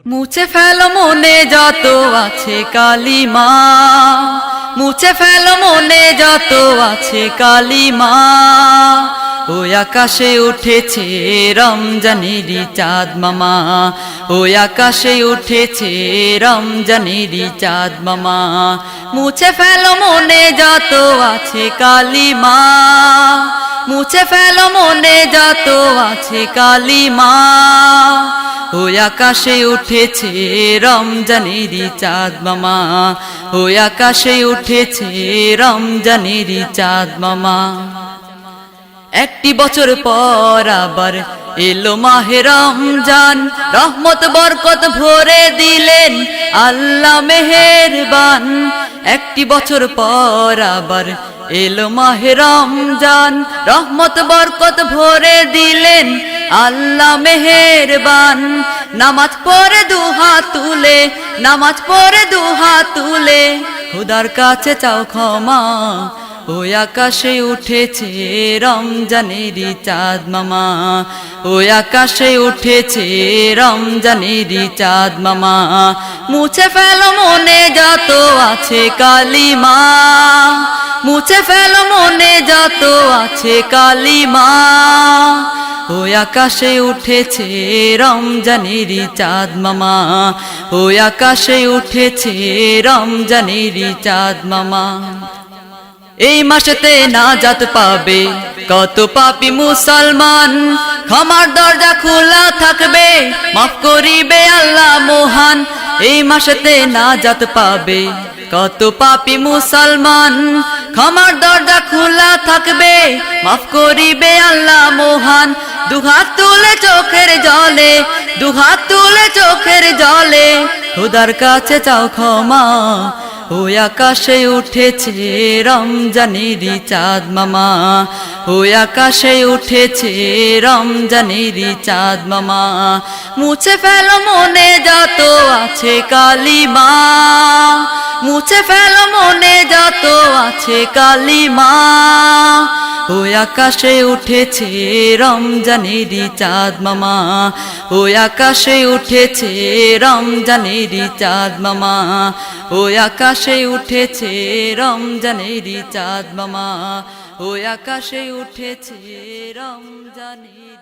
মুছে ফেলো মনে যত আছে কালিমা, মুছে ফেলো মনে যত আছে কালিমা। ওই আকাশে উঠেছে রমজানেরই চাঁদ মামা, ওই আকাশে উঠেছে রমজানেরই চাঁদ মামা। মুছে ফেলো মনে যত আছে কালিমা, মুছে ফেলো মনে যত আছে কালিমা। ওই আকাশে উঠেছে রমজানেরই চাঁদ মামা, ওই আকাশে উঠেছে রমজানেরই চাঁদ মামা। একটি বছর পর আবার এলো মাহে রমজান, রহমত বরকত ভরে দিলেন আল্লাহ মেহেরবান। একটি বছর পর আবার এলো মাহে রমজান, রহমত বরকত ভরে দিলেন আল্লাহ মেহেরবান। নামাজ পড়ে দুহাত তুলে, নামাজ পড়ে দুহাত তুলে খোদার কাছে চাও ক্ষমা। ওই আকাশে উঠেছে রমজানেরই চাঁদ মামা, ওই আকাশে উঠেছে রমজানেরই চাঁদ মামা। মুছে ফেলো মনে যত আছে কালিমা, মুছে ফেলো মনে যত আছে কালিমা। ওই আকাশে উঠেছে রমজানেরই চাঁদ মামা, ওই আকাশে উঠেছে রমজানেরই চাঁদ মামা। এই মাসেতে নাজাত পাবে কত পাপী মুসলমান, ক্ষমার দরজা খোলা থাকবে, মাফ করিবে আল্লাহ মহান। এই মাসেতে নাজাত পাবে কত পাপী মুসলমান, ক্ষমার দরজা খোলা থাকবে, মাফ করিবে আল্লাহ মহান। দুহাত তুলে চোখের জলে, দুহাত তুলে চোখের জলে খোদার কাছে চাও ক্ষমা। ওই আকাশে উঠেছে রমজানেরই চাঁদ মামা, ওই আকাশে উঠেছে রমজানেরই চাঁদ মামা। মুছে ফেলো মনে যত আছে কালিমা, মুছে ফেলো মনে যত আছে কালিমা। ওই আকাশে উঠেছে রমজানেরই চাঁদ মামা, ওই আকাশে উঠেছে রমজানেরই চাঁদ মামা। ওই আকাশে উঠেছে রমজানেরই চাঁদ মামা, ওই আকাশে উঠেছে রমজানেরই।